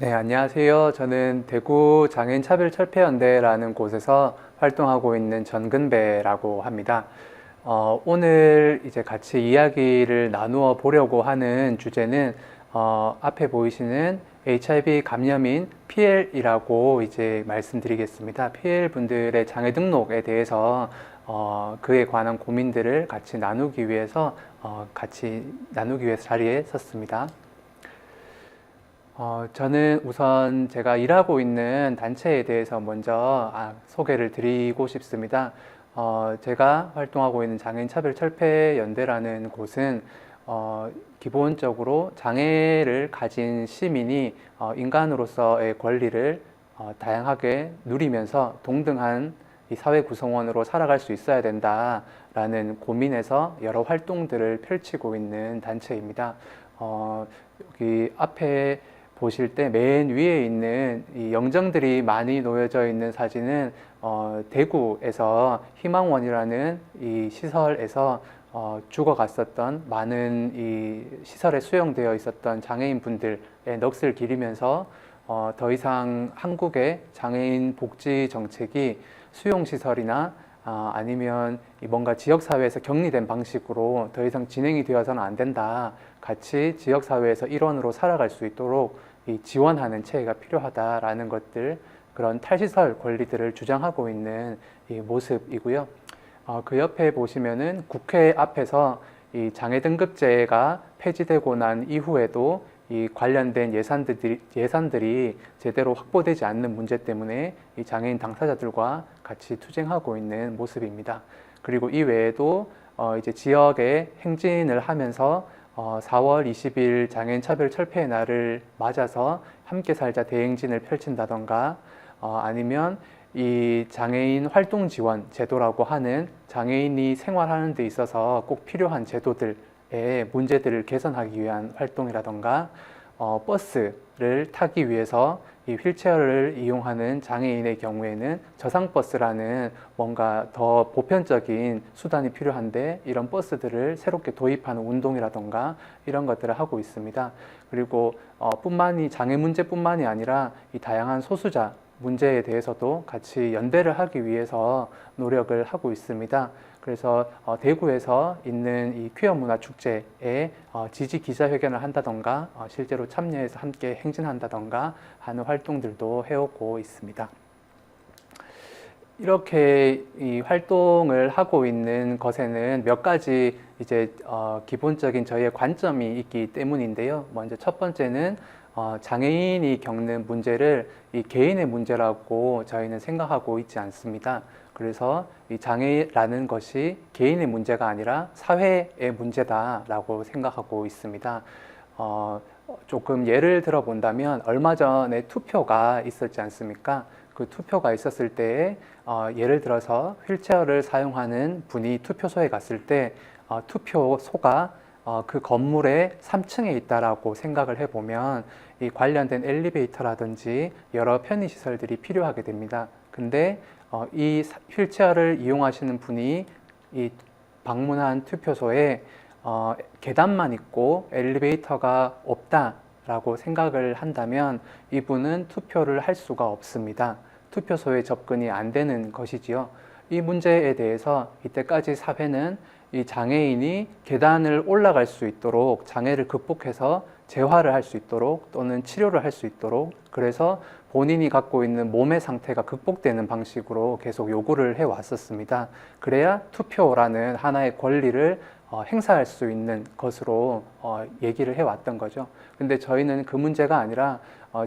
네, 안녕하세요. 저는 대구 장애인차별철폐연대라는 곳에서 활동하고 있는 전근배라고 합니다. 오늘 이제 같이 이야기를 나누어 보려고 하는 주제는 앞에 보이시는 HIV 감염인 PL이라고 이제 말씀드리겠습니다. PL 분들의 장애 등록에 대해서 그에 관한 고민들을 같이 나누기 위해서 자리에 섰습니다. 저는 우선 제가 일하고 있는 단체에 대해서 먼저 소개를 드리고 싶습니다. 제가 활동하고 있는 장애인차별철폐연대라는 곳은 기본적으로 장애를 가진 시민이 인간으로서의 권리를 다양하게 누리면서 동등한 이 사회 구성원으로 살아갈 수 있어야 된다라는 고민에서 여러 활동들을 펼치고 있는 단체입니다. 여기 앞에 보실 때 맨 위에 있는 이 영정들이 많이 놓여져 있는 사진은 대구에서 희망원이라는 이 시설에서 죽어갔었던 많은 이 시설에 수용되어 있었던 장애인 분들의 넋을 기리면서 더 이상 한국의 장애인 복지 정책이 수용시설이나 아니면 뭔가 지역사회에서 격리된 방식으로 더 이상 진행이 되어서는 안 된다. 같이 지역사회에서 일원으로 살아갈 수 있도록 지원하는 체계가 필요하다라는 것들, 그런 탈시설 권리들을 주장하고 있는 이 모습이고요. 그 옆에 보시면은 국회 앞에서 이 장애등급제가 폐지되고 난 이후에도 이 관련된 예산들이 제대로 확보되지 않는 문제 때문에 이 장애인 당사자들과 같이 투쟁하고 있는 모습입니다. 그리고 이 외에도 이제 지역에 행진을 하면서 4월 20일 장애인 차별 철폐의 날을 맞아서 함께 살자 대행진을 펼친다던가 아니면 이 장애인 활동 지원 제도라고 하는 장애인이 생활하는 데 있어서 꼭 필요한 제도들의 문제들을 개선하기 위한 활동이라던가 버스를 타기 위해서 이 휠체어를 이용하는 장애인의 경우에는 저상버스라는 뭔가 더 보편적인 수단이 필요한데 이런 버스들을 새롭게 도입하는 운동이라던가 이런 것들을 하고 있습니다. 그리고 장애 문제뿐만이 아니라 이 다양한 소수자 문제에 대해서도 같이 연대를 하기 위해서 노력을 하고 있습니다. 그래서 대구에서 있는 이 퀴어 문화 축제에 지지 기자회견을 한다던가 실제로 참여해서 함께 행진한다던가 하는 활동들도 해오고 있습니다. 이렇게 이 활동을 하고 있는 것에는 몇 가지 이제 기본적인 저희의 관점이 있기 때문인데요. 먼저 첫 번째는 장애인이 겪는 문제를 이 개인의 문제라고 저희는 생각하고 있지 않습니다. 그래서 이 장애라는 것이 개인의 문제가 아니라 사회의 문제다라고 생각하고 있습니다. 조금 예를 들어 본다면 얼마 전에 투표가 있었지 않습니까? 그 투표가 있었을 때에 예를 들어서 휠체어를 사용하는 분이 투표소에 갔을 때 투표소가 그 건물의 3층에 있다라고 생각을 해보면 이 관련된 엘리베이터라든지 여러 편의시설들이 필요하게 됩니다. 근데 이 휠체어를 이용하시는 분이 이 방문한 투표소에 계단만 있고 엘리베이터가 없다라고 생각을 한다면 이분은 투표를 할 수가 없습니다. 투표소에 접근이 안 되는 것이지요. 이 문제에 대해서 이때까지 사회는 이 장애인이 계단을 올라갈 수 있도록 장애를 극복해서 재활을 할 수 있도록 또는 치료를 할 수 있도록 그래서 본인이 갖고 있는 몸의 상태가 극복되는 방식으로 계속 요구를 해왔었습니다. 그래야 투표라는 하나의 권리를 행사할 수 있는 것으로 얘기를 해왔던 거죠. 근데 저희는 그 문제가 아니라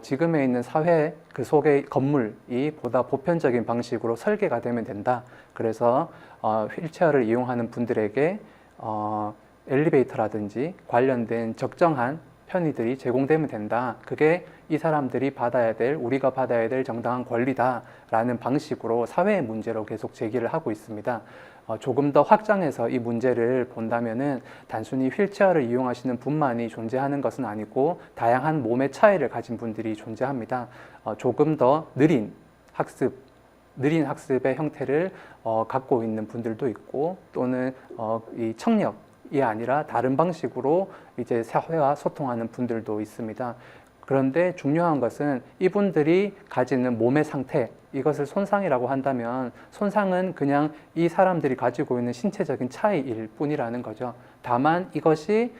지금에 있는 사회 그 속의 건물이 보다 보편적인 방식으로 설계가 되면 된다. 그래서 휠체어를 이용하는 분들에게 엘리베이터라든지 관련된 적정한 편의들이 제공되면 된다. 그게 이 사람들이 받아야 될, 우리가 받아야 될 정당한 권리다라는 방식으로 사회의 문제로 계속 제기를 하고 있습니다. 조금 더 확장해서 이 문제를 본다면은 단순히 휠체어를 이용하시는 분만이 존재하는 것은 아니고 다양한 몸의 차이를 가진 분들이 존재합니다. 조금 더 느린 학습의 형태를 갖고 있는 분들도 있고 또는 이 청력이 아니라 다른 방식으로 이제 사회와 소통하는 분들도 있습니다. 그런데 중요한 것은 이분들이 가지는 몸의 상태, 이것을 손상이라고 한다면 손상은 그냥 이 사람들이 가지고 있는 신체적인 차이일 뿐이라는 거죠. 다만 이것이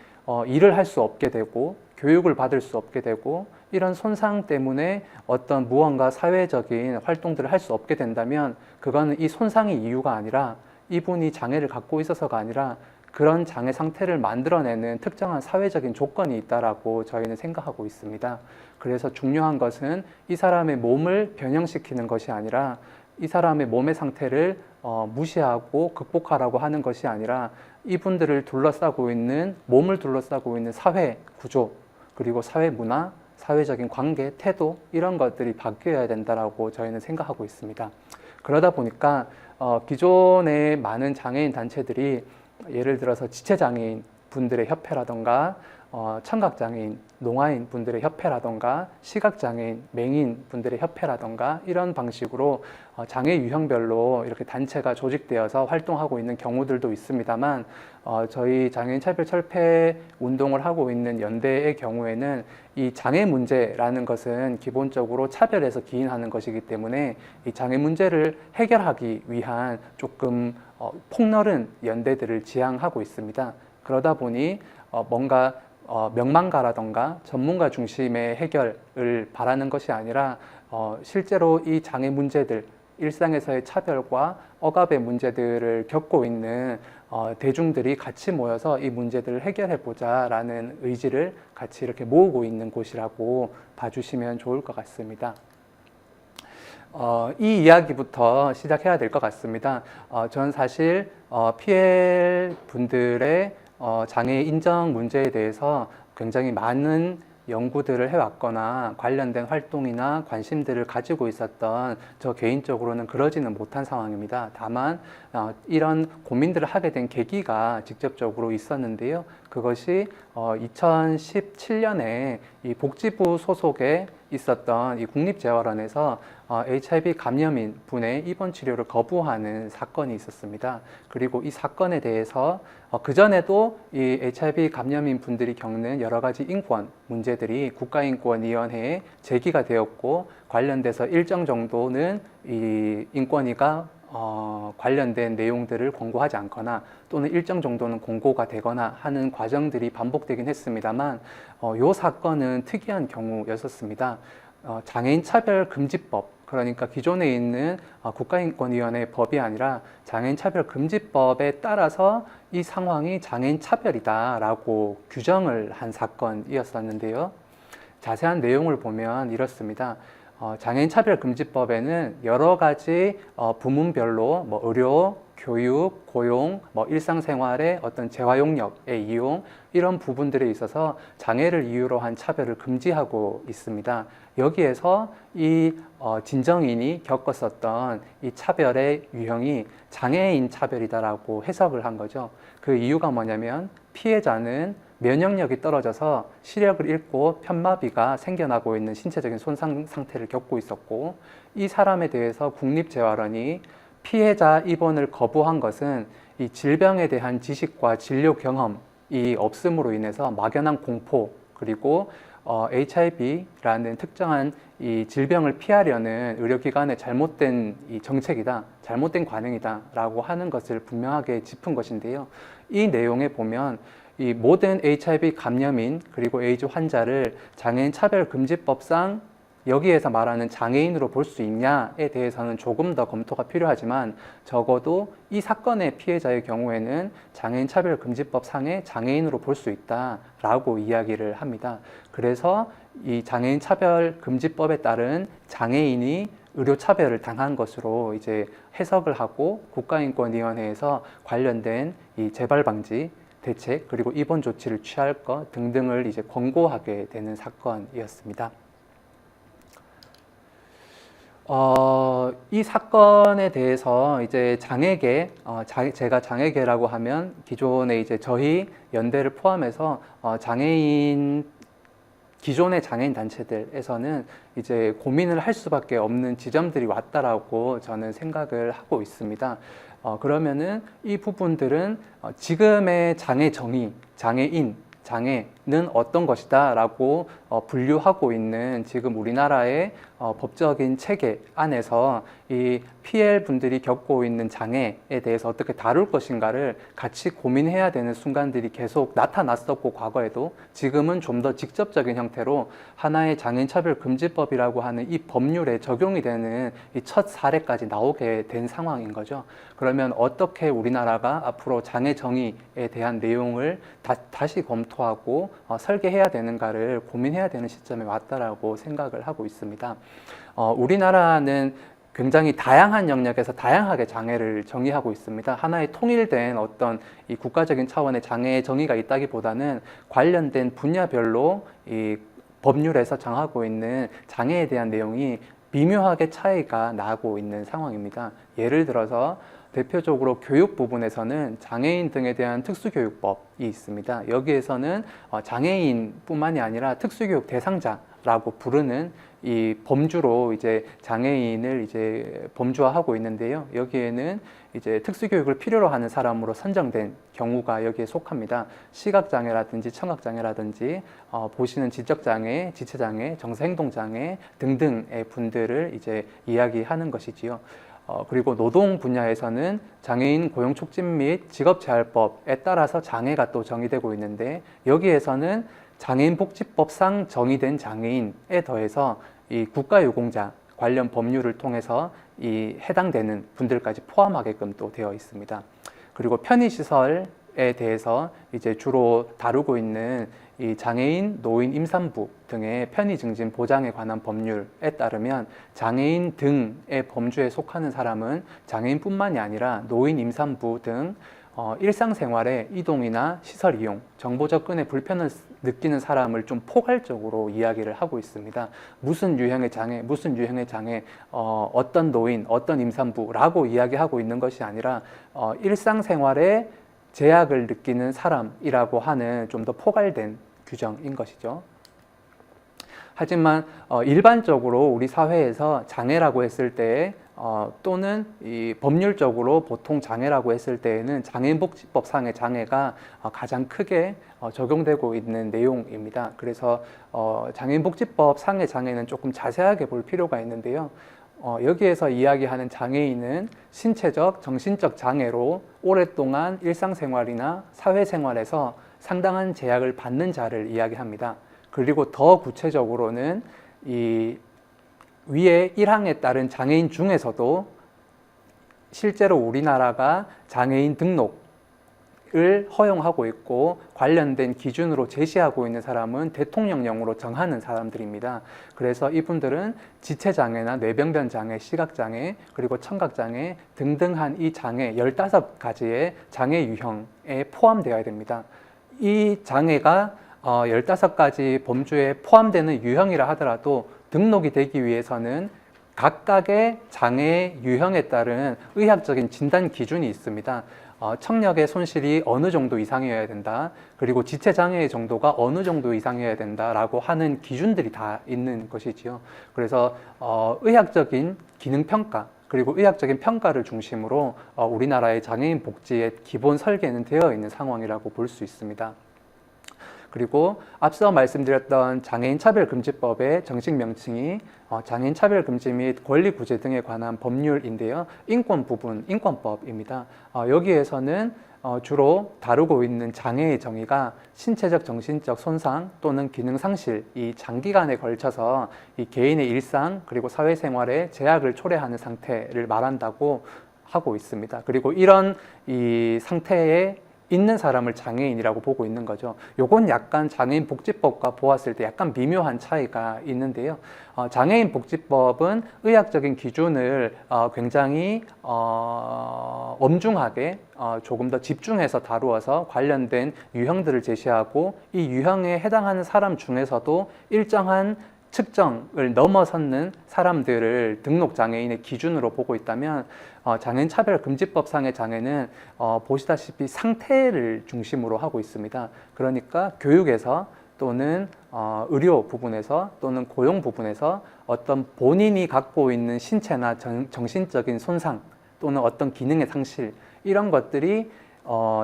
일을 할 수 없게 되고 교육을 받을 수 없게 되고 이런 손상 때문에 어떤 무언가 사회적인 활동들을 할 수 없게 된다면 그거는 이 손상이 이유가 아니라 이분이 장애를 갖고 있어서가 아니라 그런 장애 상태를 만들어내는 특정한 사회적인 조건이 있다라고 저희는 생각하고 있습니다. 그래서 중요한 것은 이 사람의 몸을 변형시키는 것이 아니라 이 사람의 몸의 상태를 무시하고 극복하라고 하는 것이 아니라 이분들을 둘러싸고 있는, 몸을 둘러싸고 있는 사회 구조, 그리고 사회 문화, 사회적인 관계, 태도, 이런 것들이 바뀌어야 된다라고 저희는 생각하고 있습니다. 그러다 보니까 기존의 많은 장애인 단체들이 예를 들어서 지체장애인 분들의 협회라던가 청각장애인, 농아인 분들의 협회라던가 시각장애인, 맹인 분들의 협회라던가 이런 방식으로 장애 유형별로 이렇게 단체가 조직되어서 활동하고 있는 경우들도 있습니다만 저희 장애인 차별 철폐 운동을 하고 있는 연대의 경우에는 이 장애 문제라는 것은 기본적으로 차별에서 기인하는 것이기 때문에 이 장애 문제를 해결하기 위한 조금 폭넓은 연대들을 지향하고 있습니다. 그러다 보니 뭔가 명망가라던가 전문가 중심의 해결을 바라는 것이 아니라 실제로 이 장애 문제들, 일상에서의 차별과 억압의 문제들을 겪고 있는 대중들이 같이 모여서 이 문제들을 해결해 보자라는 의지를 같이 이렇게 모으고 있는 곳이라고 봐주시면 좋을 것 같습니다. 이 이야기부터 시작해야 될 것 같습니다. 전 사실 PL 분들의 장애 인정 문제에 대해서 굉장히 많은 연구들을 해왔거나 관련된 활동이나 관심들을 가지고 있었던 저 개인적으로는 그러지는 못한 상황입니다. 다만 이런 고민들을 하게 된 계기가 직접적으로 있었는데요. 그것이 2017년에 이 복지부 소속에 있었던 이 국립재활원에서 HIV 감염인 분의 입원 치료를 거부하는 사건이 있었습니다. 그리고 이 사건에 대해서 그전에도 이 HIV 감염인 분들이 겪는 여러 가지 인권 문제들이 국가인권위원회에 제기가 되었고 관련돼서 일정 정도는 이 인권위가 관련된 내용들을 공고하지 않거나 또는 일정 정도는 공고가 되거나 하는 과정들이 반복되긴 했습니다만 이 사건은 특이한 경우였었습니다. 장애인 차별 금지법, 그러니까 기존에 있는 국가인권위원회 법이 아니라 장애인 차별 금지법에 따라서 이 상황이 장애인 차별이다라고 규정을 한 사건이었었는데요. 자세한 내용을 보면 이렇습니다. 장애인 차별 금지법에는 여러 가지 부문별로 의료, 교육, 고용, 일상생활의 어떤 재활용력의 이용 이런 부분들에 있어서 장애를 이유로 한 차별을 금지하고 있습니다. 여기에서 이 진정인이 겪었었던 이 차별의 유형이 장애인 차별이다라고 해석을 한 거죠. 그 이유가 뭐냐면 피해자는 면역력이 떨어져서 시력을 잃고 편마비가 생겨나고 있는 신체적인 손상 상태를 겪고 있었고 이 사람에 대해서 국립재활원이 피해자 입원을 거부한 것은 이 질병에 대한 지식과 진료 경험이 없음으로 인해서 막연한 공포 그리고 HIV라는 특정한 이 질병을 피하려는 의료기관의 잘못된 이 정책이다, 잘못된 관행이다라고 하는 것을 분명하게 짚은 것인데요. 이 내용에 보면 이 모든 HIV 감염인 그리고 에이즈 환자를 장애인 차별금지법상 여기에서 말하는 장애인으로 볼 수 있냐에 대해서는 조금 더 검토가 필요하지만 적어도 이 사건의 피해자의 경우에는 장애인 차별금지법 상의 장애인으로 볼 수 있다라고 이야기를 합니다. 그래서 이 장애인 차별금지법에 따른 장애인이 의료차별을 당한 것으로 이제 해석을 하고 국가인권위원회에서 관련된 이 재발방지 대책 그리고 입원 조치를 취할 것 등등을 이제 권고하게 되는 사건이었습니다. 이 사건에 대해서 이제 장애계, 제가 장애계라고 하면 기존에 이제 저희 연대를 포함해서 기존의 장애인 단체들에서는 이제 고민을 할 수밖에 없는 지점들이 왔다라고 저는 생각을 하고 있습니다. 그러면은 이 부분들은 지금의 장애 정의, 장애인, 장애는 어떤 것이다 라고 분류하고 있는 지금 우리나라의 법적인 체계 안에서 이 PL 분들이 겪고 있는 장애에 대해서 어떻게 다룰 것인가를 같이 고민해야 되는 순간들이 계속 나타났었고, 과거에도 지금은 좀 더 직접적인 형태로 하나의 장애인차별금지법이라고 하는 이 법률에 적용이 되는 이 첫 사례까지 나오게 된 상황인 거죠. 그러면 어떻게 우리나라가 앞으로 장애 정의에 대한 내용을 다시 검토하고 설계해야 되는가를 고민해야 되는 시점에 왔다라고 생각을 하고 있습니다. 우리나라는 굉장히 다양한 영역에서 다양하게 장애를 정의하고 있습니다. 하나의 통일된 어떤 이 국가적인 차원의 장애 정의가 있다기보다는 관련된 분야별로 이 법률에서 정하고 있는 장애에 대한 내용이 미묘하게 차이가 나고 있는 상황입니다. 예를 들어서 대표적으로 교육 부분에서는 장애인 등에 대한 특수교육법이 있습니다. 여기에서는 장애인뿐만이 아니라 특수교육 대상자라고 부르는 이 범주로 이제 장애인을 이제 범주화하고 있는데요. 여기에는 이제 특수교육을 필요로 하는 사람으로 선정된 경우가 여기에 속합니다. 시각장애라든지 청각장애라든지 보시는 지적장애, 지체장애, 정서행동장애 등등의 분들을 이제 이야기하는 것이지요. 그리고 노동 분야에서는 장애인 고용 촉진 및 직업재활법에 따라서 장애가 또 정의되고 있는데, 여기에서는 장애인복지법상 정의된 장애인에 더해서 이 국가유공자 관련 법률을 통해서 이 해당되는 분들까지 포함하게끔 또 되어 있습니다. 그리고 편의시설에 대해서 이제 주로 다루고 있는 이 장애인, 노인, 임산부 등의 편의 증진 보장에 관한 법률에 따르면 장애인 등의 범주에 속하는 사람은 장애인뿐만이 아니라 노인, 임산부 등 일상생활에 이동이나 시설 이용, 정보 접근에 불편을 느끼는 사람을 좀 포괄적으로 이야기를 하고 있습니다. 무슨 유형의 장애, 무슨 유형의 장애, 어떤 노인, 어떤 임산부라고 이야기하고 있는 것이 아니라 일상생활에 제약을 느끼는 사람이라고 하는 좀 더 포괄된 규정인 것이죠. 하지만 일반적으로 우리 사회에서 장애라고 했을 때 또는 이 법률적으로 보통 장애라고 했을 때에는 장애인복지법상의 장애가 가장 크게 적용되고 있는 내용입니다. 그래서 장애인복지법상의 장애는 조금 자세하게 볼 필요가 있는데요. 여기에서 이야기하는 장애인은 신체적, 정신적 장애로 오랫동안 일상생활이나 사회생활에서 상당한 제약을 받는 자를 이야기합니다. 그리고 더 구체적으로는 이 위에 1항에 따른 장애인 중에서도 실제로 우리나라가 장애인 등록을 허용하고 있고 관련된 기준으로 제시하고 있는 사람은 대통령령으로 정하는 사람들입니다. 그래서 이분들은 지체장애나 뇌병변 장애, 시각장애, 그리고 청각장애 등등한 이 장애 15가지의 장애 유형에 포함되어야 됩니다. 이 장애가 15가지 범주에 포함되는 유형이라 하더라도 등록이 되기 위해서는 각각의 장애 유형에 따른 의학적인 진단 기준이 있습니다. 청력의 손실이 어느 정도 이상이어야 된다. 그리고 지체장애의 정도가 어느 정도 이상이어야 된다라고 하는 기준들이 다 있는 것이지요. 그래서 의학적인 기능평가, 그리고 의학적인 평가를 중심으로 우리나라의 장애인 복지의 기본 설계는 되어 있는 상황이라고 볼 수 있습니다. 그리고 앞서 말씀드렸던 장애인차별금지법의 정식 명칭이 장애인차별금지 및 권리구제 등에 관한 법률인데요. 인권 부분, 인권법입니다. 여기에서는 주로 다루고 있는 장애의 정의가 신체적, 정신적 손상 또는 기능 상실, 이 장기간에 걸쳐서 이 개인의 일상 그리고 사회생활에 제약을 초래하는 상태를 말한다고 하고 있습니다. 그리고 이런 이 상태에 있는 사람을 장애인이라고 보고 있는 거죠. 요건 약간 장애인 복지법과 보았을 때 약간 미묘한 차이가 있는데요. 장애인 복지법은 의학적인 기준을 굉장히 엄중하게 조금 더 집중해서 다루어서 관련된 유형들을 제시하고 이 유형에 해당하는 사람 중에서도 일정한 측정을 넘어섰는 사람들을 등록장애인의 기준으로 보고 있다면 장애인차별금지법상의 장애는 보시다시피 상태를 중심으로 하고 있습니다. 그러니까 교육에서 또는 의료 부분에서 또는 고용 부분에서 어떤 본인이 갖고 있는 신체나 정신적인 손상 또는 어떤 기능의 상실 이런 것들이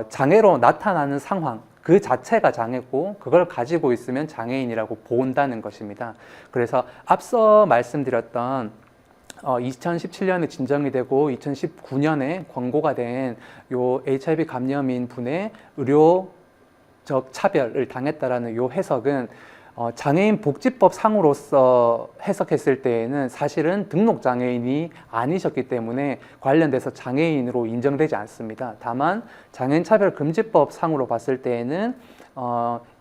장애로 나타나는 상황, 그 자체가 장애고 그걸 가지고 있으면 장애인이라고 본다는 것입니다. 그래서 앞서 말씀드렸던 2017년에 진정이 되고 2019년에 권고가 된 요 HIV 감염인 분의 의료적 차별을 당했다라는 요 해석은 장애인 복지법 상으로서 해석했을 때에는 사실은 등록 장애인이 아니셨기 때문에 관련돼서 장애인으로 인정되지 않습니다. 다만 장애인 차별 금지법 상으로 봤을 때에는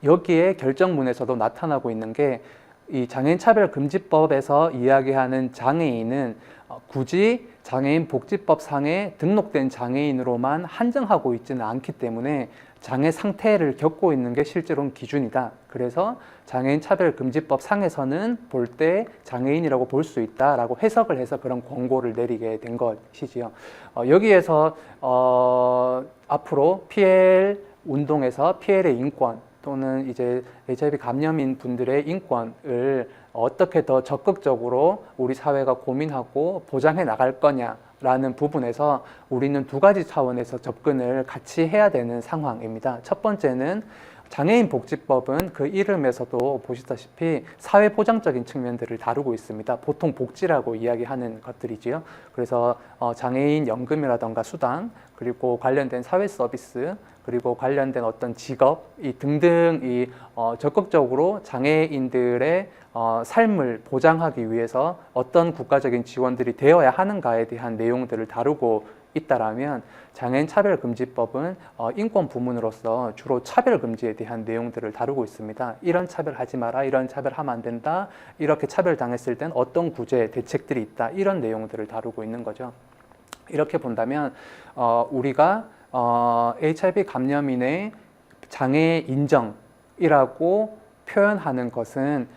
여기에 결정문에서도 나타나고 있는 게 이 장애인 차별 금지법에서 이야기하는 장애인은 굳이 장애인 복지법 상에 등록된 장애인으로만 한정하고 있지는 않기 때문에 장애 상태를 겪고 있는 게 실제로는 기준이다. 그래서 장애인 차별 금지법 상에서는 볼 때 장애인이라고 볼 수 있다라고 해석을 해서 그런 권고를 내리게 된 것이지요. 여기에서 앞으로 PL 운동에서 PL의 인권 또는 이제 HIV 감염인 분들의 인권을 어떻게 더 적극적으로 우리 사회가 고민하고 보장해 나갈 거냐라는 부분에서 우리는 두 가지 차원에서 접근을 같이 해야 되는 상황입니다. 첫 번째는 장애인 복지법은 그 이름에서도 보시다시피 사회보장적인 측면들을 다루고 있습니다. 보통 복지라고 이야기하는 것들이지요. 그래서 장애인 연금이라던가 수당, 그리고 관련된 사회 서비스, 그리고 관련된 어떤 직업 등등이 적극적으로 장애인들의 삶을 보장하기 위해서 어떤 국가적인 지원들이 되어야 하는가에 대한 내용들을 다루고 있다라면 장애인 차별금지법은 인권 부문으로서 주로 차별금지에 대한 내용들을 다루고 있습니다. 이런 차별하지 마라, 이런 차별하면 안 된다, 이렇게 차별당했을 땐 어떤 구제, 대책들이 있다, 이런 내용들을 다루고 있는 거죠. 이렇게 본다면 우리가 HIV 감염인의 장애 인정이라고 표현하는 것은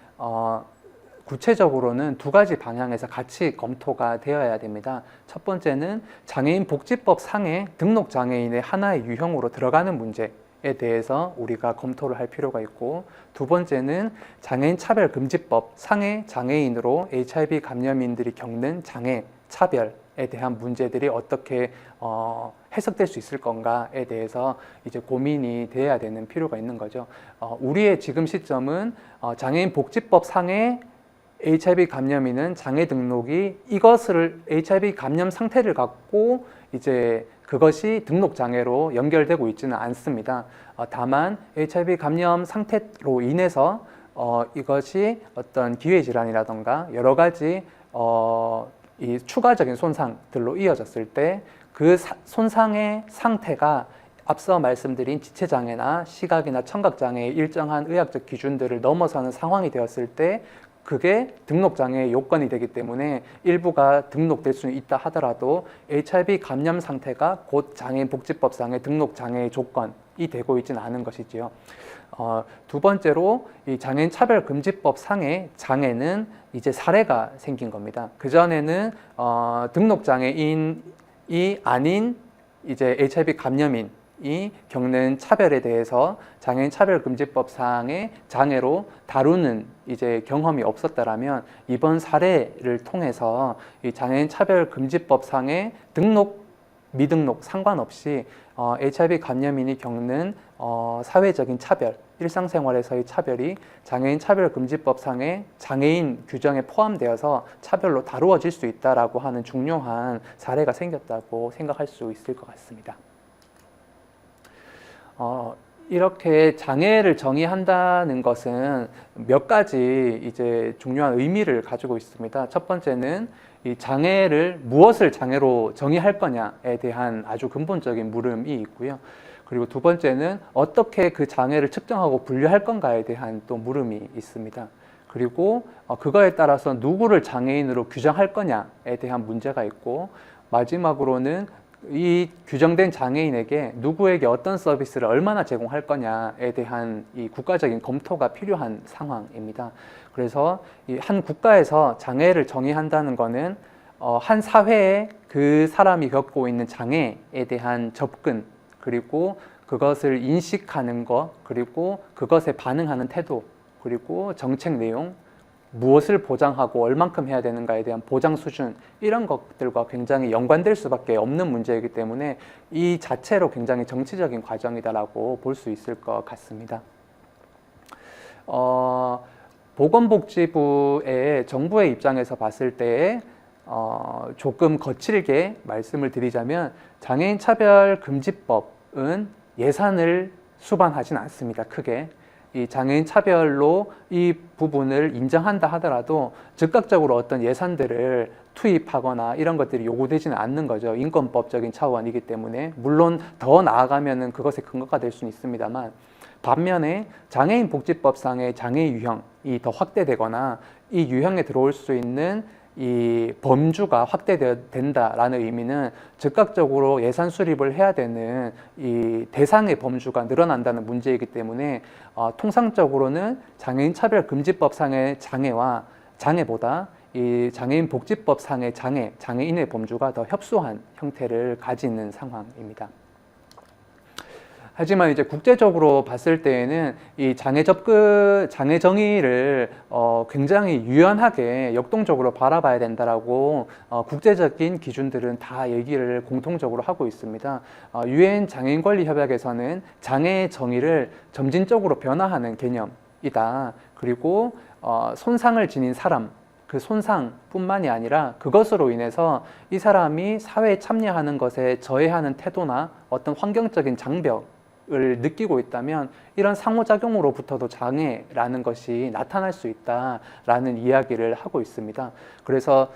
구체적으로는 두 가지 방향에서 같이 검토가 되어야 됩니다. 첫 번째는 장애인 복지법 상에 등록 장애인의 하나의 유형으로 들어가는 문제에 대해서 우리가 검토를 할 필요가 있고, 두 번째는 장애인 차별금지법 상의 장애인으로 HIV 감염인들이 겪는 장애, 차별에 대한 문제들이 어떻게 해석될 수 있을 건가에 대해서 이제 고민이 돼야 되는 필요가 있는 거죠. 우리의 지금 시점은 장애인 복지법 상의 HIV 감염인은 장애 등록이 이것을 HIV 감염 상태를 갖고 이제 그것이 등록 장애로 연결되고 있지는 않습니다. 다만 HIV 감염 상태로 인해서 이것이 어떤 기회 질환이라던가 여러 가지 이 추가적인 손상들로 이어졌을 때 그 손상의 상태가 앞서 말씀드린 지체장애나 시각이나 청각장애의 일정한 의학적 기준들을 넘어서는 상황이 되었을 때 그게 등록장애의 요건이 되기 때문에 일부가 등록될 수는 있다 하더라도 HIV 감염 상태가 곧 장애인 복지법상의 등록장애의 조건이 되고 있지는 않은 것이지요. 두 번째로 이 장애인 차별금지법 상의 장애는 이제 사례가 생긴 겁니다. 그전에는 등록장애인이 아닌 이제 HIV 감염인이 겪는 차별에 대해서 장애인 차별금지법상의 장애로 다루는 이제 경험이 없었다라면 이번 사례를 통해서 이 장애인 차별금지법상의 등록, 미등록 상관없이 HIV 감염인이 겪는 사회적인 차별, 일상생활에서의 차별이 장애인 차별금지법상의 장애인 규정에 포함되어서 차별로 다루어질 수 있다라고 하는 중요한 사례가 생겼다고 생각할 수 있을 것 같습니다. 이렇게 장애를 정의한다는 것은 몇 가지 이제 중요한 의미를 가지고 있습니다. 첫 번째는 이 장애를 무엇을 장애로 정의할 거냐에 대한 아주 근본적인 물음이 있고요. 그리고 두 번째는 어떻게 그 장애를 측정하고 분류할 건가에 대한 또 물음이 있습니다. 그리고 그거에 따라서 누구를 장애인으로 규정할 거냐에 대한 문제가 있고, 마지막으로는 이 규정된 장애인에게 누구에게 어떤 서비스를 얼마나 제공할 거냐에 대한 이 국가적인 검토가 필요한 상황입니다. 그래서 이 한 국가에서 장애를 정의한다는 것은 한 사회에 그 사람이 겪고 있는 장애에 대한 접근, 그리고 그것을 인식하는 것, 그리고 그것에 반응하는 태도, 그리고 정책 내용, 무엇을 보장하고 얼만큼 해야 되는가에 대한 보장 수준, 이런 것들과 굉장히 연관될 수밖에 없는 문제이기 때문에 이 자체로 굉장히 정치적인 과정이다라고 볼 수 있을 것 같습니다. 보건복지부의 정부의 입장에서 봤을 때 조금 거칠게 말씀을 드리자면 장애인 차별금지법은 예산을 수반하진 않습니다. 크게. 이 장애인 차별로 이 부분을 인정한다 하더라도 즉각적으로 어떤 예산들을 투입하거나 이런 것들이 요구되지는 않는 거죠. 인권법적인 차원이기 때문에. 물론 더 나아가면은 그것의 근거가 될 수는 있습니다만, 반면에 장애인 복지법상의 장애 유형이 더 확대되거나 이 유형에 들어올 수 있는 이 범주가 확대된다라는 의미는 즉각적으로 예산 수립을 해야 되는 이 대상의 범주가 늘어난다는 문제이기 때문에 통상적으로는 장애인 차별금지법상의 장애와 장애보다 이 장애인 복지법상의 장애인의 범주가 더 협소한 형태를 가지는 상황입니다. 하지만 이제 국제적으로 봤을 때에는 이 장애 정의를 굉장히 유연하게 역동적으로 바라봐야 된다라고 국제적인 기준들은 다 얘기를 공통적으로 하고 있습니다. 유엔 장애인 권리 협약에서는 장애의 정의를 점진적으로 변화하는 개념이다. 그리고 손상을 지닌 사람, 그 손상뿐만이 아니라 그것으로 인해서 이 사람이 사회에 참여하는 것에 저해하는 태도나 어떤 환경적인 장벽 을 느끼고 있다면 이런 상호작용으로부터도 장애라는 것이 나타날 수 있다라는 이야기를 하고 있습니다. 그래서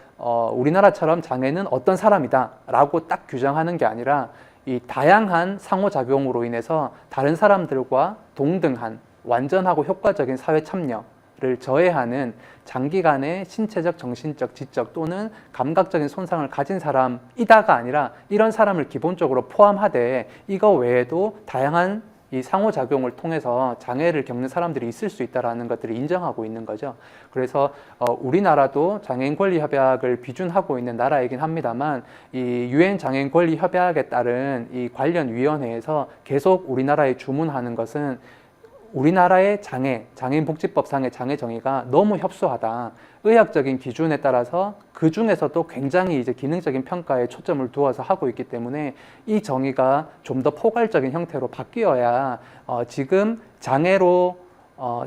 우리나라처럼 장애는 어떤 사람이다 라고 딱 규정하는 게 아니라 이 다양한 상호작용으로 인해서 다른 사람들과 동등한 완전하고 효과적인 사회 참여를 저해하는 장기간의 신체적, 정신적, 지적 또는 감각적인 손상을 가진 사람이다가 아니라 이런 사람을 기본적으로 포함하되 이거 외에도 다양한 이 상호작용을 통해서 장애를 겪는 사람들이 있을 수 있다는 것들을 인정하고 있는 거죠. 그래서 우리나라도 장애인 권리 협약을 비준하고 있는 나라이긴 합니다만 이 유엔 장애인 권리 협약에 따른 이 관련 위원회에서 계속 우리나라에 주문하는 것은 우리나라의 장애인 복지법상의 장애 정의가 너무 협소하다. 의학적인 기준에 따라서 그 중에서도 굉장히 이제 기능적인 평가에 초점을 두어서 하고 있기 때문에 이 정의가 좀 더 포괄적인 형태로 바뀌어야 지금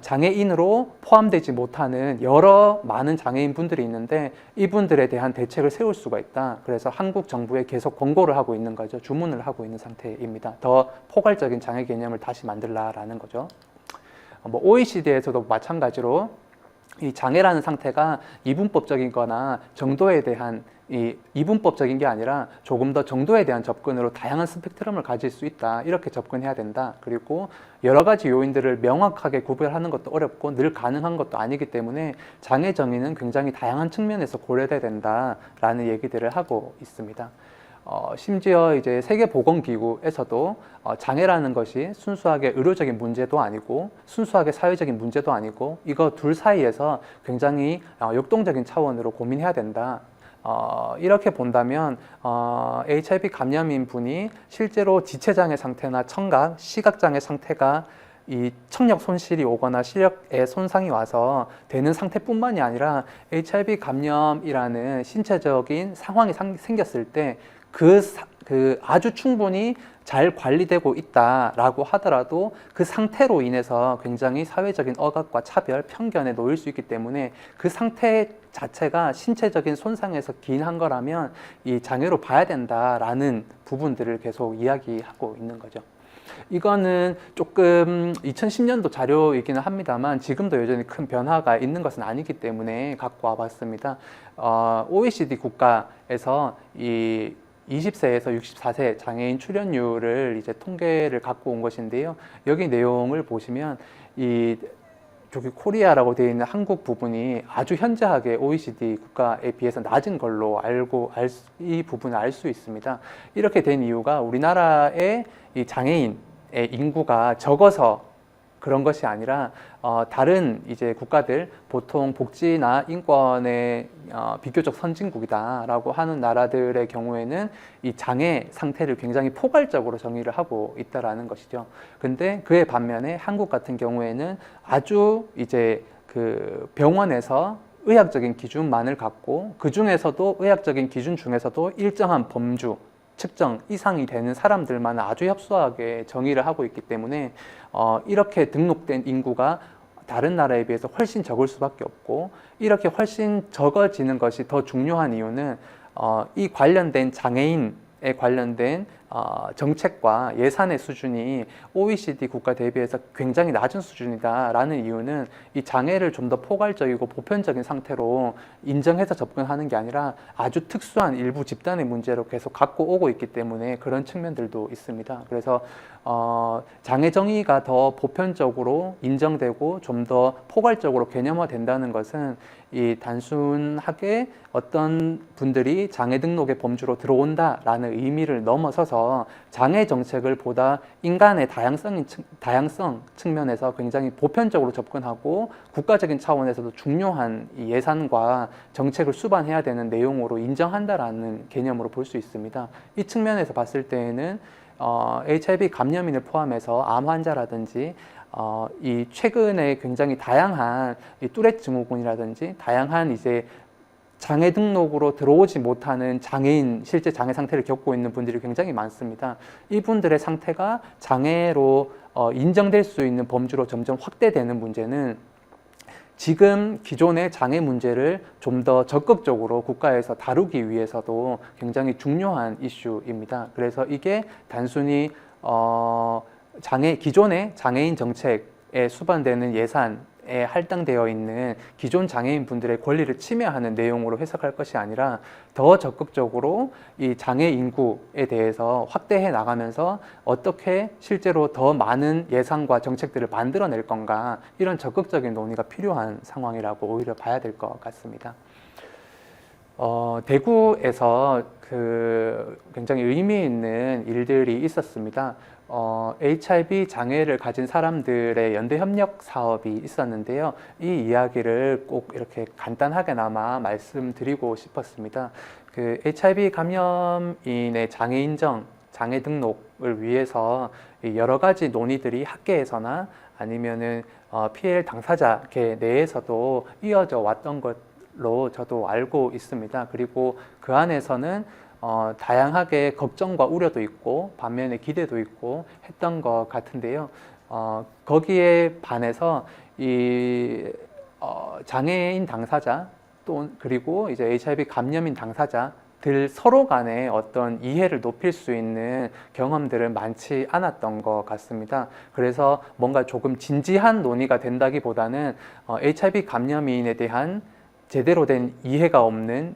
장애인으로 포함되지 못하는 여러 많은 장애인 분들이 있는데 이분들에 대한 대책을 세울 수가 있다. 그래서 한국 정부에 계속 권고를 하고 있는 거죠. 주문을 하고 있는 상태입니다. 더 포괄적인 장애 개념을 다시 만들라라는 거죠. OECD에서도 마찬가지로 이 장애라는 상태가 이분법적인 거나 정도에 대한 이분법적인 게 아니라 조금 더 정도에 대한 접근으로 다양한 스펙트럼을 가질 수 있다. 이렇게 접근해야 된다. 그리고 여러 가지 요인들을 명확하게 구별하는 것도 어렵고 늘 가능한 것도 아니기 때문에 장애 정의는 굉장히 다양한 측면에서 고려돼야 된다라는 얘기들을 하고 있습니다. 심지어 이제 세계보건기구에서도 장애라는 것이 순수하게 의료적인 문제도 아니고 순수하게 사회적인 문제도 아니고 이거 둘 사이에서 굉장히 역동적인 차원으로 고민해야 된다. 이렇게 본다면 HIV 감염인 분이 실제로 지체장애 상태나 청각, 시각장애 상태가 이 청력 손실이 오거나 시력에 손상이 와서 되는 상태뿐만이 아니라 HIV 감염이라는 신체적인 상황이 생겼을 때 그 아주 충분히 잘 관리되고 있다라고 하더라도 그 상태로 인해서 굉장히 사회적인 억압과 차별, 편견에 놓일 수 있기 때문에 그 상태 자체가 신체적인 손상에서 기인한 거라면 이 장애로 봐야 된다라는 부분들을 계속 이야기하고 있는 거죠. 이거는 조금 2010년도 자료이기는 합니다만 지금도 여전히 큰 변화가 있는 것은 아니기 때문에 갖고 와봤습니다. OECD 국가에서 이 20세에서 64세 장애인 출연율을 이제 통계를 갖고 온 것인데요. 여기 내용을 보시면 저기 코리아라고 되어 있는 한국 부분이 아주 현저하게 OECD 국가에 비해서 낮은 걸로 이 부분을 알 수 있습니다. 이렇게 된 이유가 우리나라의 이 장애인의 인구가 적어서 그런 것이 아니라 다른 이제 국가들 보통 복지나 인권의 비교적 선진국이다라고 하는 나라들의 경우에는 이 장애 상태를 굉장히 포괄적으로 정의를 하고 있다라는 것이죠. 근데 그에 반면에 한국 같은 경우에는 아주 이제 그 병원에서 의학적인 기준만을 갖고 그 중에서도 의학적인 기준 중에서도 일정한 범주 측정 이상이 되는 사람들만 아주 협소하게 정의를 하고 있기 때문에 이렇게 등록된 인구가 다른 나라에 비해서 훨씬 적을 수밖에 없고, 이렇게 훨씬 적어지는 것이 더 중요한 이유는 이 관련된 장애인에 관련된 정책과 예산의 수준이 OECD 국가 대비해서 굉장히 낮은 수준이다라는 이유는 이 장애를 좀 더 포괄적이고 보편적인 상태로 인정해서 접근하는 게 아니라 아주 특수한 일부 집단의 문제로 계속 갖고 오고 있기 때문에 그런 측면들도 있습니다. 그래서 장애 정의가 더 보편적으로 인정되고 좀 더 포괄적으로 개념화된다는 것은 이 단순하게 어떤 분들이 장애 등록의 범주로 들어온다라는 의미를 넘어서서 장애 정책을 보다 인간의 다양성 측면에서 굉장히 보편적으로 접근하고 국가적인 차원에서도 중요한 이 예산과 정책을 수반해야 되는 내용으로 인정한다라는 개념으로 볼 수 있습니다. 이 측면에서 봤을 때에는 HIV 감염인을 포함해서 암 환자라든지 이 최근에 굉장히 다양한 이 뚜렛 증후군이라든지 다양한 이제 장애 등록으로 들어오지 못하는 장애인, 실제 장애 상태를 겪고 있는 분들이 굉장히 많습니다. 이분들의 상태가 장애로 인정될 수 있는 범주로 점점 확대되는 문제는 지금 기존의 장애 문제를 좀 더 적극적으로 국가에서 다루기 위해서도 굉장히 중요한 이슈입니다. 그래서 이게 단순히 기존의 장애인 정책에 수반되는 예산에 할당되어 있는 기존 장애인 분들의 권리를 침해하는 내용으로 해석할 것이 아니라 더 적극적으로 이 장애 인구에 대해서 확대해 나가면서 어떻게 실제로 더 많은 예산과 정책들을 만들어낼 건가, 이런 적극적인 논의가 필요한 상황이라고 오히려 봐야 될 것 같습니다. 대구에서 굉장히 의미 있는 일들이 있었습니다. HIV 장애를 가진 사람들의 연대 협력 사업이 있었는데요. 이 이야기를 꼭 이렇게 간단하게나마 말씀드리고 싶었습니다. HIV 감염인의 장애 인정, 장애 등록을 위해서 여러 가지 논의들이 학계에서나 아니면은 PL 당사자계 내에서도 이어져 왔던 것로 저도 알고 있습니다. 그리고 그 안에서는 다양하게 걱정과 우려도 있고 반면에 기대도 있고 했던 것 같은데요. 거기에 반해서 이 장애인 당사자 또 그리고 이제 HIV 감염인 당사자들 서로 간에 어떤 이해를 높일 수 있는 경험들은 많지 않았던 것 같습니다. 그래서 뭔가 조금 진지한 논의가 된다기보다는 HIV 감염인에 대한 제대로 된 이해가 없는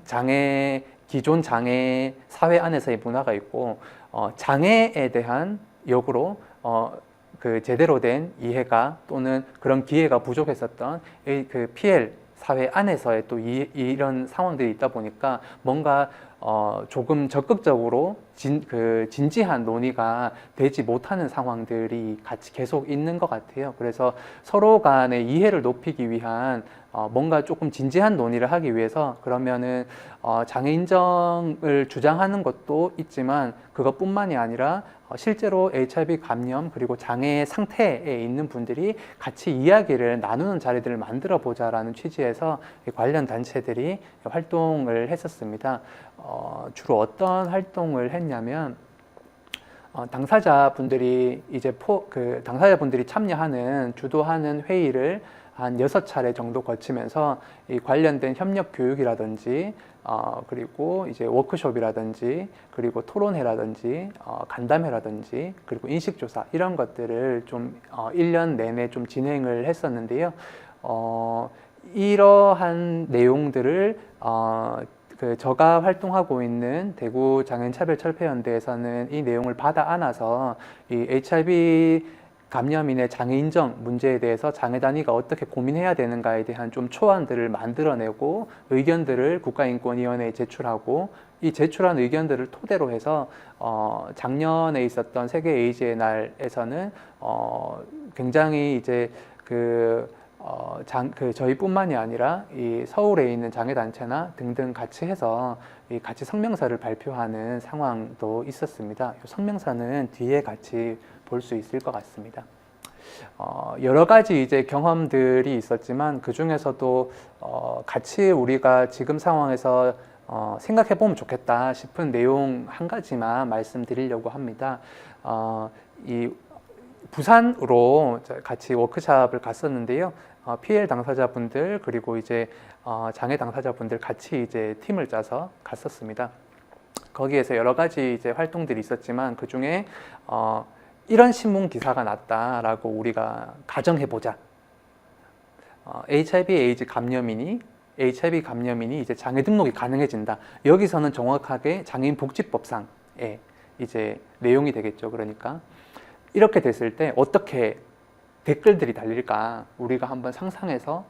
기존 장애 사회 안에서의 문화가 있고, 장애에 대한 역으로 제대로 된 이해가 또는 그런 기회가 부족했었던 PL 사회 안에서의 또 이런 상황들이 있다 보니까 뭔가 조금 적극적으로 진지한 논의가 되지 못하는 상황들이 같이 계속 있는 것 같아요. 그래서 서로 간의 이해를 높이기 위한 뭔가 조금 진지한 논의를 하기 위해서 그러면은 장애 인정을 주장하는 것도 있지만 그것뿐만이 아니라 실제로 HIV 감염 그리고 장애 상태에 있는 분들이 같이 이야기를 나누는 자리들을 만들어 보자라는 취지에서 관련 단체들이 활동을 했었습니다. 주로 어떤 활동을 했냐면 당사자분들이 당사자분들이 참여하는 주도하는 회의를 한 6차례 정도 거치면서 이 관련된 협력 교육이라든지 그리고 이제 워크숍이라든지 그리고 토론회라든지 간담회라든지 그리고 인식조사 이런 것들을 좀 1년 내내 좀 진행을 했었는데요. 이러한 내용들을 저가 활동하고 있는 대구 장애인차별철폐연대에서는 이 내용을 받아 안아서 이 HIV 감염인의 장애 인정 문제에 대해서 장애 단위가 어떻게 고민해야 되는가에 대한 좀 초안들을 만들어내고 의견들을 국가인권위원회에 제출하고 이 제출한 의견들을 토대로 해서 작년에 있었던 세계 에이즈의 날에서는 굉장히 이제 저희뿐만이 아니라 이 서울에 있는 장애단체나 등등 같이 해서 같이 성명서를 발표하는 상황도 있었습니다. 이 성명서는 뒤에 같이 볼 수 있을 것 같습니다. 여러 가지 이제 경험들이 있었지만 그 중에서도 같이 우리가 지금 상황에서 생각해 보면 좋겠다 싶은 내용 한 가지만 말씀드리려고 합니다. 이 부산으로 같이 워크숍을 갔었는데요. PL 당사자분들 그리고 이제 장애 당사자분들 같이 이제 팀을 짜서 갔었습니다. 거기에서 여러 가지 이제 활동들이 있었지만 그 중에 이런 신문 기사가 났다라고 우리가 가정해 보자. HIV/AIDS 감염인이 이제 장애 등록이 가능해진다. 여기서는 정확하게 장애인 복지법상의 이제 내용이 되겠죠. 그러니까 이렇게 됐을 때 어떻게 댓글들이 달릴까 우리가 한번 상상해서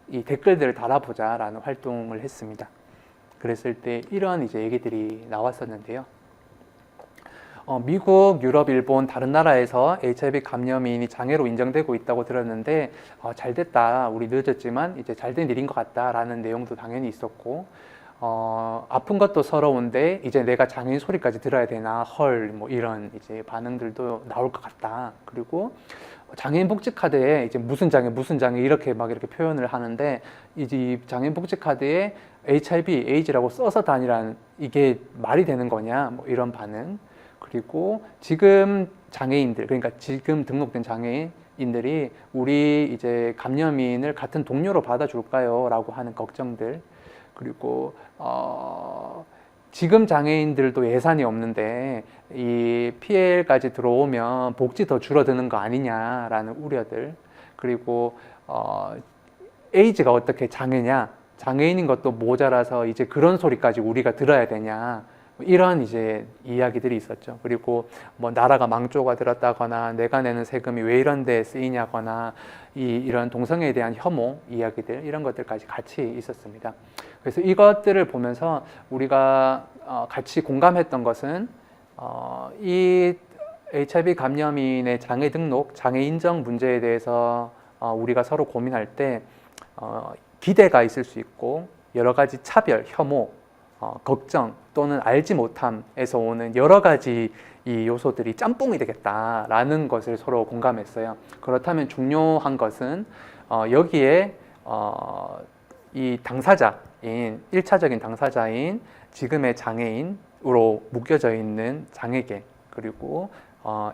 이 댓글들을 달아보자라는 활동을 했습니다. 그랬을 때 이런 이제 얘기들이 나왔었는데요. 미국, 유럽, 일본 다른 나라에서 HIV 감염인이 장애로 인정되고 있다고 들었는데 잘 됐다. 우리 늦었지만 이제 잘된 일인 것 같다라는 내용도 당연히 있었고 아픈 것도 서러운데 이제 내가 장애인 소리까지 들어야 되나 헐 뭐 이런 이제 반응들도 나올 것 같다. 그리고 장애인 복지 카드에 이제 무슨 장애 이렇게 막 이렇게 표현을 하는데 이 장애인 복지 카드에 HIV, AIDS라고 써서 다니라는 이게 말이 되는 거냐 뭐 이런 반응. 그리고 지금 장애인들 그러니까 지금 등록된 장애인들이 우리 이제 감염인을 같은 동료로 받아줄까요? 라고 하는 걱정들. 그리고 지금 장애인들도 예산이 없는데 이 PL까지 들어오면 복지 더 줄어드는 거 아니냐라는 우려들. 그리고 에이즈가 어떻게 장애냐? 장애인인 것도 모자라서 이제 그런 소리까지 우리가 들어야 되냐? 이런 이제 이야기들이 있었죠. 그리고 뭐 나라가 망조가 들었다거나 내가 내는 세금이 왜 이런 데 쓰이냐거나 이런 동성애에 대한 혐오 이야기들 이런 것들까지 같이 있었습니다. 그래서 이것들을 보면서 우리가 같이 공감했던 것은 이 HIV 감염인의 장애 등록, 장애 인정 문제에 대해서 우리가 서로 고민할 때 기대가 있을 수 있고 여러 가지 차별, 혐오, 걱정 또는 알지 못함에서 오는 여러 가지 이 요소들이 짬뽕이 되겠다라는 것을 서로 공감했어요. 그렇다면 중요한 것은 여기에 이 당사자인 1차적인 당사자인 지금의 장애인으로 묶여져 있는 장애계 그리고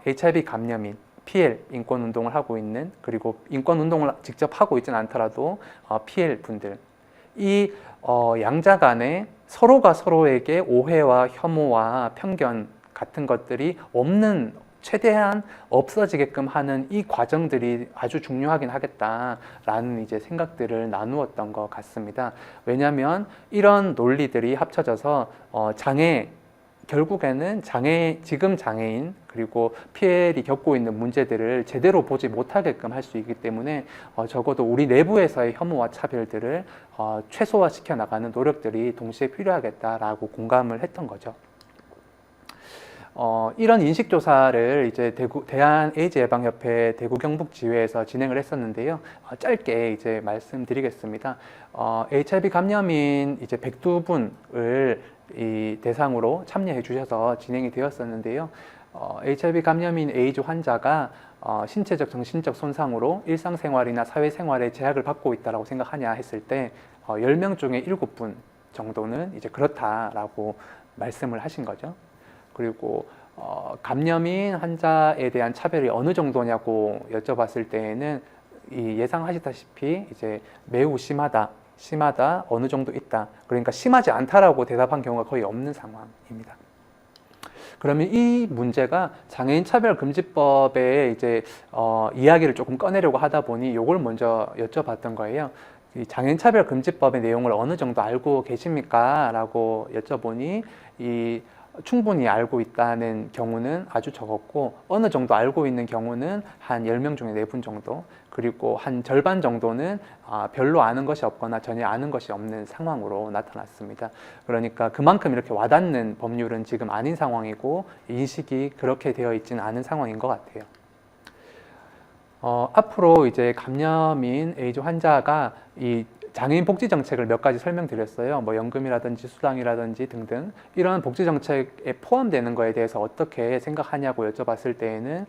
HIV 감염인 PL 인권운동을 하고 있는 그리고 인권운동을 직접 하고 있지는 않더라도 PL 분들 이 양자 간에 서로가 서로에게 오해와 혐오와 편견 같은 것들이 없는 최대한 없어지게끔 하는 이 과정들이 아주 중요하긴 하겠다라는 이제 생각들을 나누었던 것 같습니다. 왜냐하면 이런 논리들이 합쳐져서 결국에는 지금 장애인 그리고 PL이 겪고 있는 문제들을 제대로 보지 못하게끔 할 수 있기 때문에 적어도 우리 내부에서의 혐오와 차별들을 최소화시켜 나가는 노력들이 동시에 필요하겠다라고 공감을 했던 거죠. 이런 인식조사를 이제 대한 에이즈 예방협회 대구 경북 지회에서 진행을 했었는데요. 짧게 이제 말씀드리겠습니다. HIV 감염인 이제 102분을 이 대상으로 참여해 주셔서 진행이 되었었는데요. HIV 감염인 에이즈 환자가 신체적, 정신적 손상으로 일상생활이나 사회생활에 제약을 받고 있다고 생각하냐 했을 때 10명 중에 7분 정도는 이제 그렇다라고 말씀을 하신 거죠. 그리고 감염인 환자에 대한 차별이 어느 정도냐고 여쭤봤을 때에는 예상하시다시피 이제 매우 심하다, 어느 정도 있다. 그러니까 심하지 않다라고 대답한 경우가 거의 없는 상황입니다. 그러면 이 문제가 장애인 차별금지법에 이제 이야기를 조금 꺼내려고 하다 보니 이걸 먼저 여쭤봤던 거예요. 이 장애인 차별금지법의 내용을 어느 정도 알고 계십니까? 라고 여쭤보니 충분히 알고 있다는 경우는 아주 적었고 어느 정도 알고 있는 경우는 한 10명 중에 4분 정도 그리고 한 절반 정도는 별로 아는 것이 없거나 전혀 아는 것이 없는 상황으로 나타났습니다. 그러니까 그만큼 이렇게 와닿는 법률은 지금 아닌 상황이고 인식이 그렇게 되어 있지는 않은 상황인 것 같아요. 앞으로 이제 감염인 에이즈 환자가 이 장애인 복지 정책을 몇 가지 설명드렸어요. 뭐 연금이라든지 수당이라든지 등등 이런 복지 정책에 포함되는 거에 대해서 어떻게 생각하냐고 여쭤봤을 때에는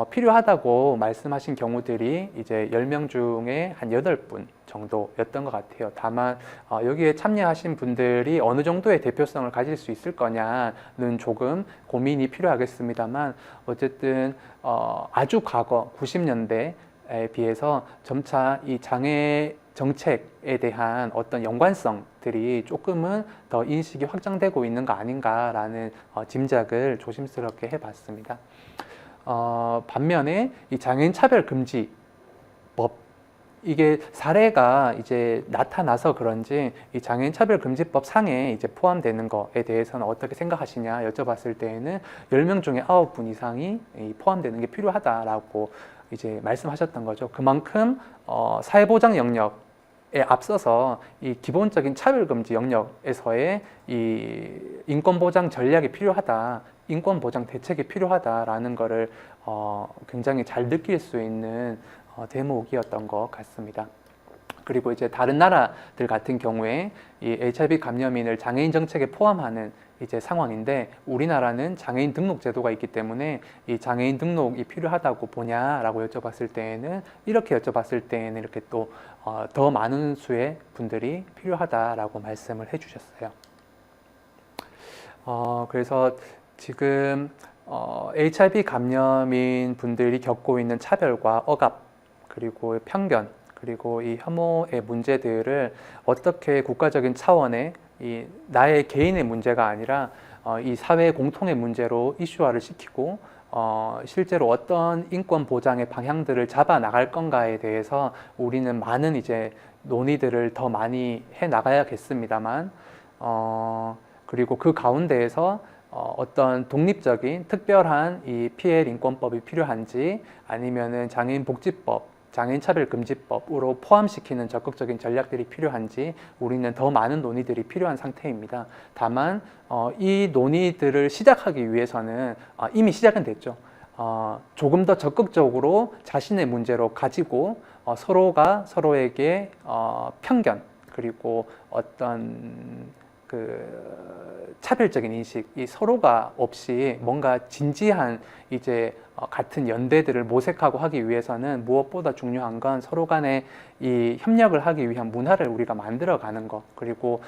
필요하다고 말씀하신 경우들이 이제 10명 중에 한 8분 정도였던 것 같아요. 다만 여기에 참여하신 분들이 어느 정도의 대표성을 가질 수 있을 거냐는 조금 고민이 필요하겠습니다만 어쨌든 아주 과거 90년대에 비해서 점차 이 장애 정책에 대한 어떤 연관성들이 조금은 더 인식이 확장되고 있는 거 아닌가라는 짐작을 조심스럽게 해봤습니다. 반면에 이 장애인 차별 금지법 이게 사례가 이제 나타나서 그런지 이 장애인 차별 금지법 상에 이제 포함되는 거에 대해서는 어떻게 생각하시냐 여쭤봤을 때에는 10명 중에 9분 이상이 포함되는 게 필요하다라고 이제 말씀하셨던 거죠. 그만큼 사회보장 영역에 앞서서 이 기본적인 차별금지 영역에서의 이 인권보장 전략이 필요하다, 인권보장 대책이 필요하다라는 거를 굉장히 잘 느낄 수 있는 대목이었던 것 같습니다. 그리고 이제 다른 나라들 같은 경우에 이 HIV 감염인을 장애인 정책에 포함하는 이제 상황인데 우리나라는 장애인 등록 제도가 있기 때문에 이 장애인 등록이 필요하다고 보냐라고 여쭤봤을 때에는 이렇게 여쭤봤을 때에는 이렇게 또 더 많은 수의 분들이 필요하다라고 말씀을 해주셨어요. 그래서 지금 HIV 감염인 분들이 겪고 있는 차별과 억압 그리고 편견 그리고 이 혐오의 문제들을 어떻게 국가적인 차원의 이 나의 개인의 문제가 아니라 이 사회 공통의 문제로 이슈화를 시키고 실제로 어떤 인권 보장의 방향들을 잡아 나갈 건가에 대해서 우리는 많은 이제 논의들을 더 많이 해 나가야겠습니다만 그리고 그 가운데에서 어떤 독립적인 특별한 이 PL 인권법이 필요한지 아니면은 장애인 복지법 장애인 차별금지법으로 포함시키는 적극적인 전략들이 필요한지 우리는 더 많은 논의들이 필요한 상태입니다. 다만 이 논의들을 시작하기 위해서는 이미 시작은 됐죠. 조금 더 적극적으로 자신의 문제로 가지고 서로가 서로에게 편견 그리고 어떤 그 차별적인 인식, 이 서로가 없이 뭔가 진지한 이제 같은 연대들을 모색하고 하기 위해서는 무엇보다 중요한 건 서로 간에 이 협력을 하기 위한 문화를 우리가 만들어가는 것. 그리고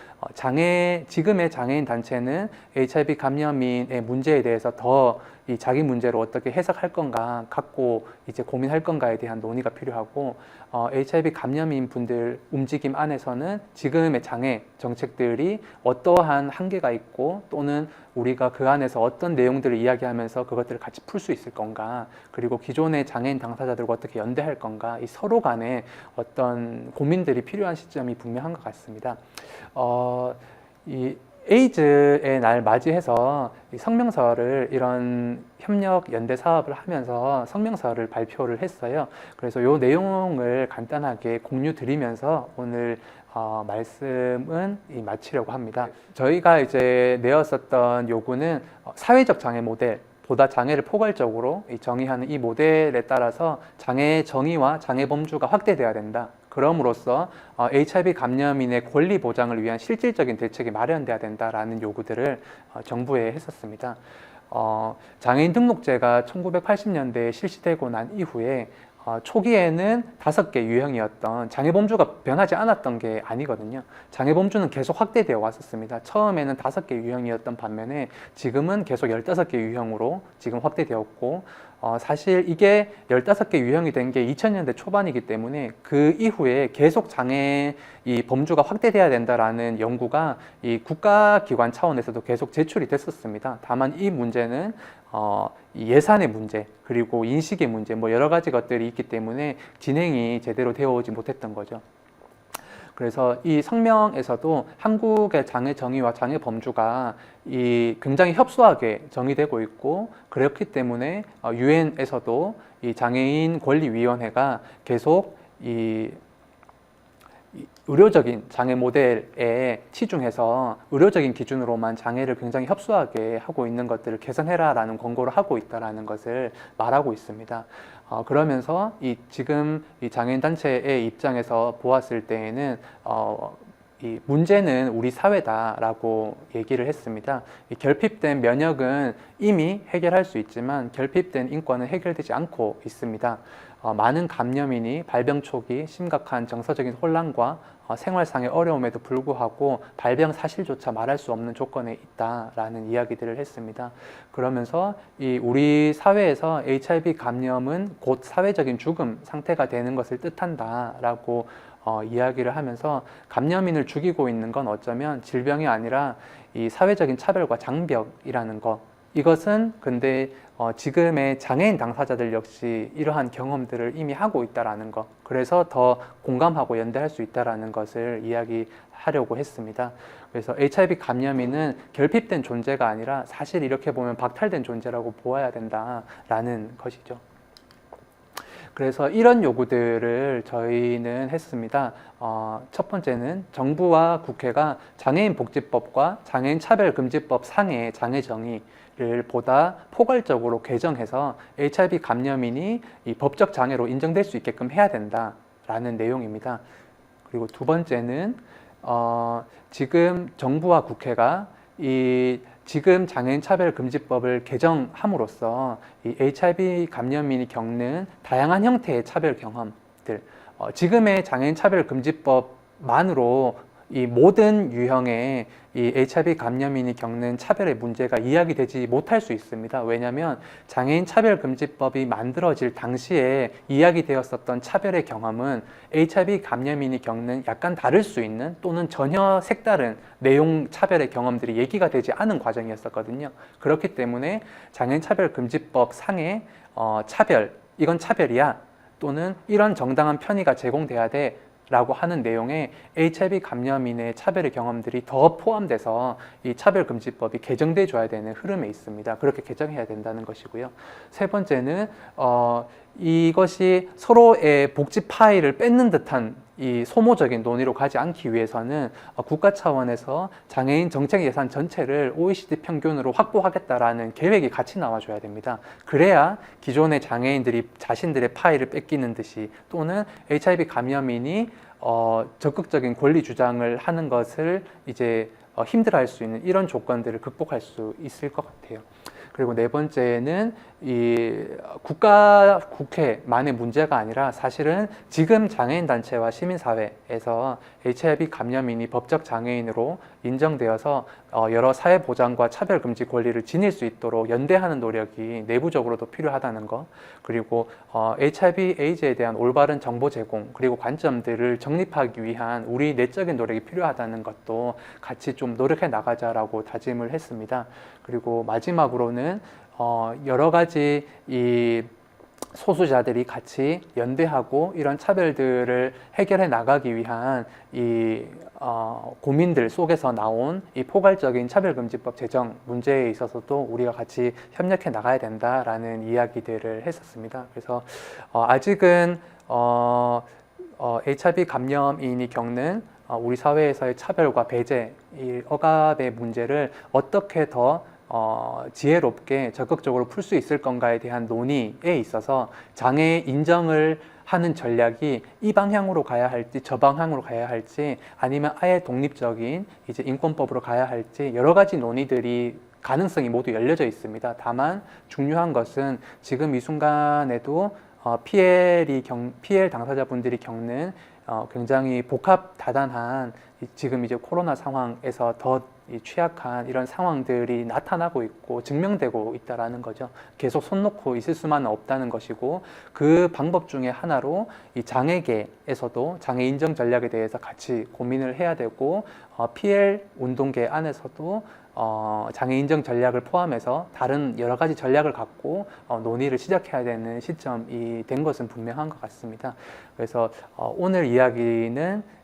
지금의 장애인 단체는 HIV 감염인의 문제에 대해서 더 이 자기 문제로 어떻게 해석할 건가 갖고 이제 고민할 건가에 대한 논의가 필요하고 HIV 감염인 분들 움직임 안에서는 지금의 장애 정책들이 어떠한 한계가 있고 또는 우리가 그 안에서 어떤 내용들을 이야기하면서 그것들을 같이 풀 수 있을 건가 그리고 기존의 장애인 당사자들과 어떻게 연대할 건가 이 서로 간에 어떤 고민들이 필요한 시점이 분명한 것 같습니다. 이 에이즈의 날 맞이해서 이 성명서를 이런 협력 연대 사업을 하면서 성명서를 발표를 했어요. 그래서 이 내용을 간단하게 공유 드리면서 오늘 말씀은 마치려고 합니다. 저희가 이제 내었었던 요구는 사회적 장애 모델 보다 장애를 포괄적으로 정의하는 이 모델에 따라서 장애 정의와 장애 범주가 확대돼야 된다. 그럼으로써 HIV 감염인의 권리 보장을 위한 실질적인 대책이 마련돼야 된다라는 요구들을 정부에 했었습니다. 장애인 등록제가 1980년대에 실시되고 난 이후에 초기에는 5개 유형이었던 장애범주가 변하지 않았던 게 아니거든요. 장애범주는 계속 확대되어 왔었습니다. 처음에는 5개 유형이었던 반면에 지금은 계속 15개 유형으로 지금 확대되었고 사실 이게 15개 유형이 된 게 2000년대 초반이기 때문에 그 이후에 계속 장애 이 범주가 확대돼야 된다라는 연구가 이 국가기관 차원에서도 계속 제출이 됐었습니다. 다만 이 문제는 예산의 문제 그리고 인식의 문제 뭐 여러 가지 것들이 있기 때문에 진행이 제대로 되어 오지 못했던 거죠. 그래서 이 성명에서도 한국의 장애 정의와 장애 범주가 굉장히 협소하게 정의되고 있고 그렇기 때문에 유엔에서도 이 장애인 권리위원회가 계속 이 의료적인 장애 모델에 치중해서 의료적인 기준으로만 장애를 굉장히 협소하게 하고 있는 것들을 개선해라 라는 권고를 하고 있다는 것을 말하고 있습니다. 그러면서 지금 이 장애인 단체의 입장에서 보았을 때에는 이 문제는 우리 사회다라고 얘기를 했습니다. 이 결핍된 면역은 이미 해결할 수 있지만 결핍된 인권은 해결되지 않고 있습니다. 많은 감염인이 발병 초기 심각한 정서적인 혼란과 생활상의 어려움에도 불구하고 발병 사실조차 말할 수 없는 조건에 있다라는 이야기들을 했습니다. 그러면서 우리 사회에서 HIV 감염은 곧 사회적인 죽음 상태가 되는 것을 뜻한다라고 이야기를 하면서 감염인을 죽이고 있는 건 어쩌면 질병이 아니라 이 사회적인 차별과 장벽이라는 것. 이것은 근데 지금의 장애인 당사자들 역시 이러한 경험들을 이미 하고 있다라는 것. 그래서 더 공감하고 연대할 수 있다라는 것을 이야기하려고 했습니다. 그래서 HIV 감염인은 결핍된 존재가 아니라 사실 이렇게 보면 박탈된 존재라고 보아야 된다라는 것이죠. 그래서 이런 요구들을 저희는 했습니다. 첫 번째는 정부와 국회가 장애인 복지법과 장애인 차별금지법 상의 장애 정의를 보다 포괄적으로 개정해서 HIV 감염인이 이 법적 장애로 인정될 수 있게끔 해야 된다라는 내용입니다. 그리고 두 번째는 지금 정부와 국회가 지금 장애인 차별금지법을 개정함으로써 이 HIV 감염인이 겪는 다양한 형태의 차별 경험들, 지금의 장애인 차별금지법만으로 이 모든 유형의 이 HIV 감염인이 겪는 차별의 문제가 이야기되지 못할 수 있습니다. 왜냐하면 장애인 차별금지법이 만들어질 당시에 이야기되었었던 차별의 경험은 HIV 감염인이 겪는 약간 다를 수 있는 또는 전혀 색다른 내용 차별의 경험들이 얘기가 되지 않은 과정이었었거든요. 그렇기 때문에 장애인 차별금지법 상의 차별, 이건 차별이야 또는 이런 정당한 편의가 제공돼야 돼 라고 하는 내용에 HIV 감염인의 차별의 경험들이 더 포함돼서 이 차별금지법이 개정돼 줘야 되는 흐름에 있습니다. 그렇게 개정해야 된다는 것이고요. 세 번째는 이것이 서로의 복지 파이를 뺏는 듯한 이 소모적인 논의로 가지 않기 위해서는 국가 차원에서 장애인 정책 예산 전체를 OECD 평균으로 확보하겠다라는 계획이 같이 나와줘야 됩니다. 그래야 기존의 장애인들이 자신들의 파이를 뺏기는 듯이 또는 HIV 감염인이 적극적인 권리 주장을 하는 것을 이제 힘들어할 수 있는 이런 조건들을 극복할 수 있을 것 같아요. 그리고 네 번째는 이 국회만의 문제가 아니라 사실은 지금 장애인 단체와 시민사회에서 HIV 감염인이 법적 장애인으로 인정되어서 여러 사회보장과 차별금지 권리를 지닐 수 있도록 연대하는 노력이 내부적으로도 필요하다는 것, 그리고 HIV, 에이즈에 대한 올바른 정보 제공 그리고 관점들을 정립하기 위한 우리 내적인 노력이 필요하다는 것도 같이 좀 노력해 나가자라고 다짐을 했습니다. 그리고 마지막으로는 여러 가지 이 소수자들이 같이 연대하고 이런 차별들을 해결해 나가기 위한 이 고민들 속에서 나온 이 포괄적인 차별금지법 제정 문제에 있어서도 우리가 같이 협력해 나가야 된다라는 이야기들을 했었습니다. 그래서 아직은 HIV 감염인이 겪는 우리 사회에서의 차별과 배제, 이 억압의 문제를 어떻게 더 지혜롭게 적극적으로 풀 수 있을 건가에 대한 논의에 있어서 장애 인정을 하는 전략이 이 방향으로 가야 할지 저 방향으로 가야 할지 아니면 아예 독립적인 이제 인권법으로 가야 할지 여러 가지 논의들이 가능성이 모두 열려져 있습니다. 다만 중요한 것은 지금 이 순간에도 피해 당사자분들이 겪는 굉장히 복합다단한 지금 이제 코로나 상황에서 더 취약한 이런 상황들이 나타나고 있고 증명되고 있다라는 거죠. 계속 손 놓고 있을 수만은 없다는 것이고 그 방법 중에 하나로 이 장애계에서도 장애 인정 전략에 대해서 같이 고민을 해야 되고 PL 운동계 안에서도 장애 인정 전략을 포함해서 다른 여러 가지 전략을 갖고 논의를 시작해야 되는 시점이 된 것은 분명한 것 같습니다. 그래서 오늘 이야기는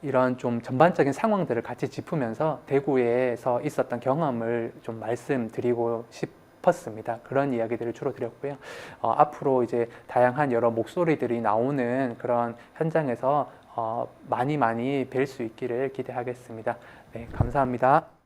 이런 좀 전반적인 상황들을 같이 짚으면서 대구에서 있었던 경험을 좀 말씀드리고 싶었습니다. 그런 이야기들을 주로 드렸고요. 앞으로 이제 다양한 여러 목소리들이 나오는 그런 현장에서 많이 뵐 수 있기를 기대하겠습니다. 네, 감사합니다.